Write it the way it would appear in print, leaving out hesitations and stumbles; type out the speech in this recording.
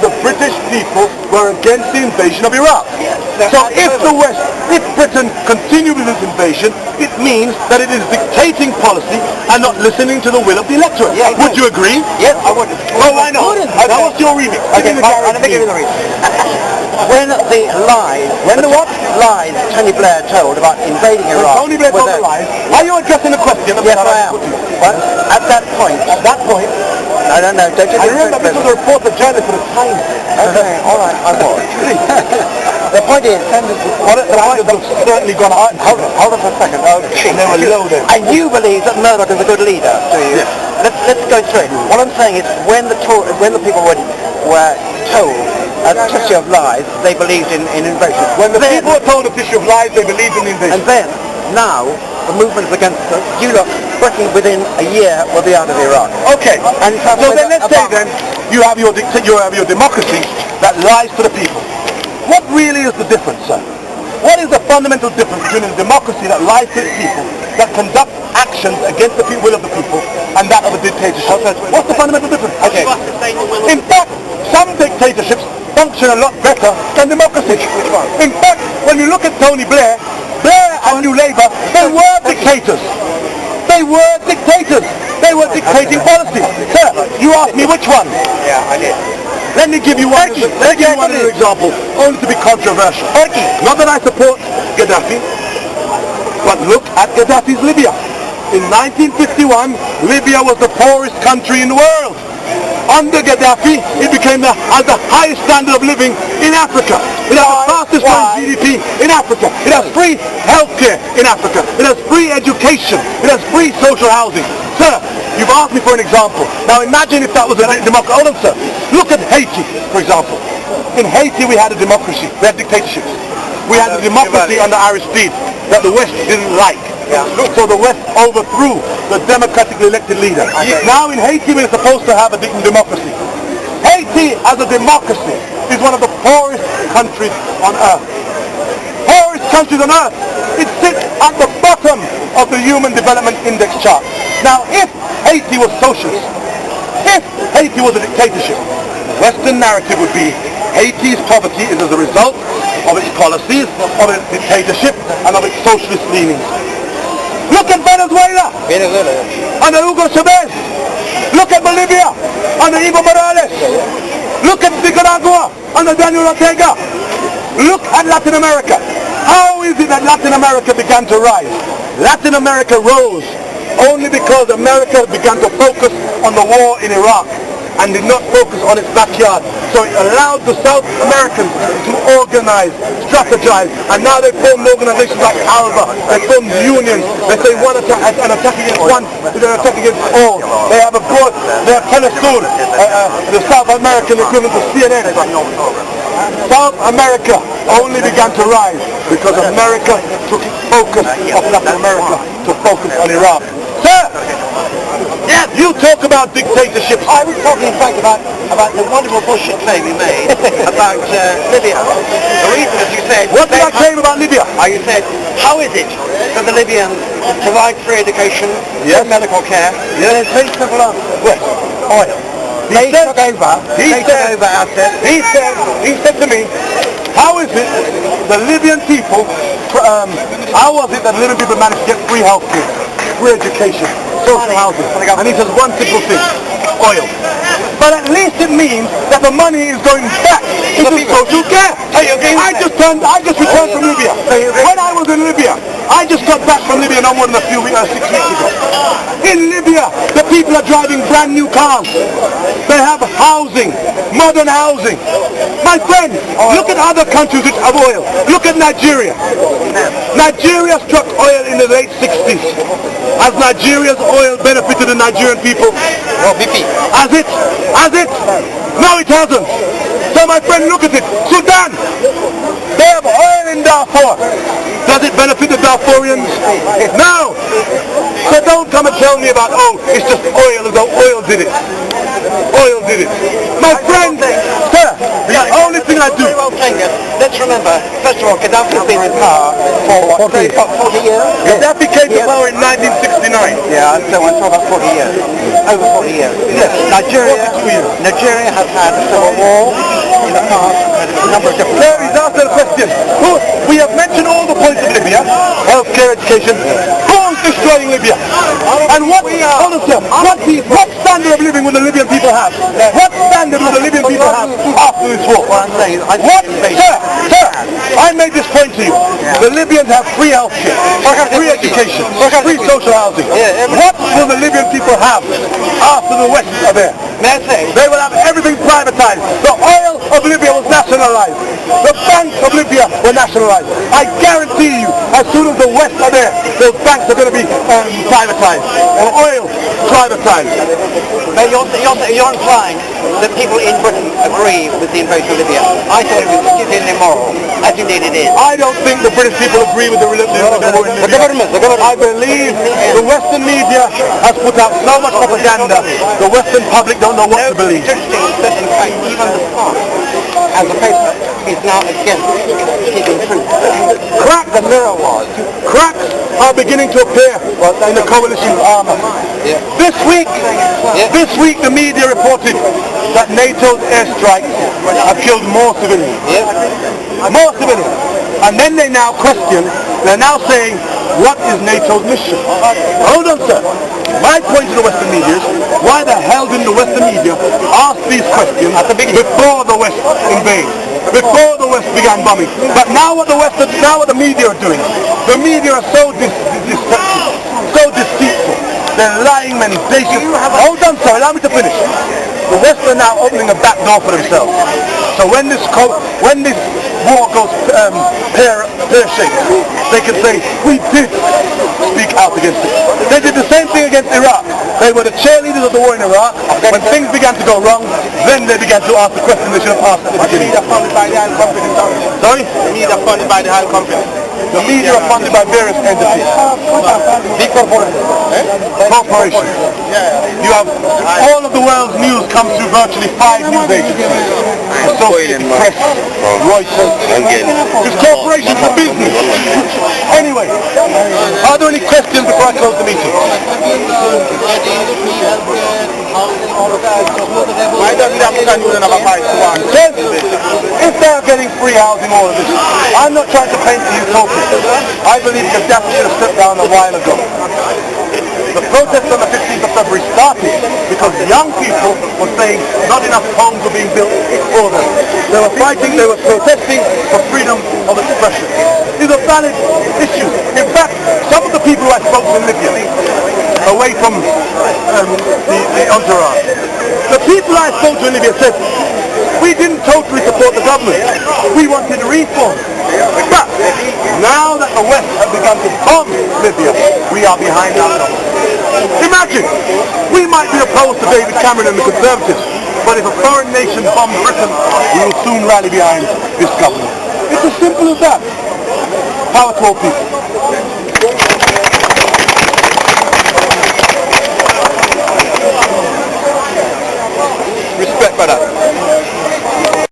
the British people were against the invasion of Iraq. So if Britain continues with this invasion, it means that it is dictating policy and not listening to the will of the electorate. Yeah, would you agree? Yes, I would. Oh, I know. Okay. Now what's your remix? Okay, let me give you the reason. When the lies Tony Blair told about invading Iraq... Tony Blair told the lies. Are you addressing the question? Yes, I am. But at that point... I don't know. I remember this was a report for journalists for the Times. Okay, all right, I will. The point is... The Times have certainly gone up. Hold on for a second. And they were loaded. And you believe that Murdoch is a good leader, do you? Yes. Let's go through it. What I'm saying is when the people were told a tissue of lies, they believed in invasion. When the people were told a tissue of lies, they believed in invasion. And then, now, the movement is against us. You look, Britain within a year will be out of Iraq. Okay. And so then let's say then, you have your democracy that lies to the people. What really is the difference, sir? What is the fundamental difference between a democracy that lies to the people, that conducts actions against the will of the people, and that of a dictatorship? What's the fundamental difference? Okay. In fact, some dictatorships function a lot better than democracy. In fact, when you look at Tony Blair and New Labour, they were dictators. They were dictators. They were dictating policy. Sir, you asked me which one? Yeah, I did. Let me give you one example, only to be controversial. Not that I support Gaddafi, but look at Gaddafi's Libya. In 1951, Libya was the poorest country in the world. Under Gaddafi, it has the highest standard of living in Africa. It has the fastest growing GDP in Africa. It has free healthcare in Africa. It has free education. It has free social housing. Sir, you've asked me for an example. Now imagine if that was a democracy. Hold on, sir. Look at Haiti, for example. In Haiti, we had a democracy. We had dictatorships. We had a democracy under Aristide that the West didn't like. So the West overthrew the democratically elected leader. Now in Haiti, we're supposed to have a democracy. Haiti, as a democracy, is one of the poorest countries on earth. Poorest countries on earth. It sits at the bottom of the Human Development Index chart. Now, if Haiti was socialist, if Haiti was a dictatorship, the Western narrative would be Haiti's poverty is as a result of its policies, of its dictatorship, and of its socialist leanings. Look at Venezuela under Hugo Chavez. Look at Bolivia under Evo Morales. Look at Nicaragua under Daniel Ortega. Look at Latin America. How is it that Latin America began to rise? Latin America rose only because America began to focus on the war in Iraq and did not focus on its backyard. So it allowed the South Americans to organize, strategize, and now they form organizations like ALBA, they form unions, they say an attack against one is an attack against all. They have Telesur, the South American equivalent of CNN. South America only began to rise because America took focus of Latin America to focus on Iraq. Sir! Yes, you talk about dictatorship. I was talking, in fact, about the wonderful bullshit claim you made about Libya. The reason, as you said... What did I claim about Libya? You said, how is it that the Libyans provide free education, medical care? Yes. There's very simple answer. Yes. Oil. They took over assets. He said to me, how is it the Libyan people, how was it that Libyan people managed to get free healthcare, free education, social housing? And he says one simple thing, oil. But at least it means that the money is going back into social care. I just returned from Libya. When I was in Libya, I just got back from Libya no more than 6 weeks ago. In Libya, the people are driving brand new cars. They have housing, modern housing. My friend, look at other countries which have oil. Look at Nigeria. Nigeria struck oil in the late 60s. Has Nigeria's oil benefited the Nigerian people? No, BP. Has it? No, it hasn't. So my friend, look at it. Sudan, they have oil in Darfur. Does it benefit the Darfurians? No. So don't come and tell me about, it's just oil, as though oil did it. Oil did it. My friend, sir, the only thing I do... Let's remember, first of all, Gaddafi has been in power for 40 years? Gaddafi came to power in 1969. Yeah, so I saw about 40 years. Over 40 years. Yes. Nigeria has had a civil war. a number of different... There is also the question. We have mentioned all the points of Libya, healthcare, education. Who's destroying Libya? And what standard of living will the Libyan people have? What standard will the Libyan people have after this war? What I'm saying is... Sir, I made this point to you. The Libyans have free healthcare, free education, free social housing. What will the Libyan people have after the West are there? May I say? They will have everything privatized. The oil of Libya was nationalized. The banks of Libya were nationalized. I guarantee you, as soon as the West are there, those banks are going to be privatized. And oil privatized. Now you're implying that people in Britain agree with the invasion of Libya. I thought it was stupid and immoral, as indeed it is. I don't think the British people agree with the war in Libya. The government. I believe the Western media has put out so much propaganda, the Western public don't know what to believe. It's interesting that in fact even the Sun, as a paper, is now against keeping truth. Cracks, The Mirror was. cracks are beginning to appear in the coalition's armor. This week the media reported that NATO's airstrikes have killed more civilians. More civilians. And then they're now saying, what is NATO's mission? Hold on, sir. My point to the Western media is, why the hell didn't the Western media ask these questions before the West invaded? Before the West began bombing. But now what the media are doing, the media are so deceitful. They're lying, mendacious. Hold on, sir, allow me to finish. The West are now opening a back door for themselves. So when this war goes pear-shaped, they can say, we did speak out against it. They did the same thing against Iraq. They were the cheerleaders of the war in Iraq. When things began to go wrong, then they began to ask the question they should have asked at the beginning. Sorry? The media are funded by the Hyde company. The media are funded by various entities. Big corporations. Corporations. You have all of the world's news comes through virtually 5 news agencies. Associated Press, Reuters. It's corporations for business. Anyway, are there any questions before I close the meeting? Why doesn't the African Union have a right to one? If they are getting free housing, all of this, I'm not trying to paint the utopia. I believe Gaddafi should have stepped down a while ago. The protests on the 15th of February started because young people were saying not enough homes were being built for them. They were fighting, they were protesting for freedom of expression. These are valid issues. In fact, some of the people I spoke to in Libya, away from the entourage, the people I spoke to in Libya said, we didn't totally support the government. We wanted reform. But now that the West has begun to bomb Libya, we are behind our government. Imagine, we might be opposed to David Cameron and the Conservatives, but if a foreign nation bombs Britain, we will soon rally behind this government. It's as simple as that. Power to all people.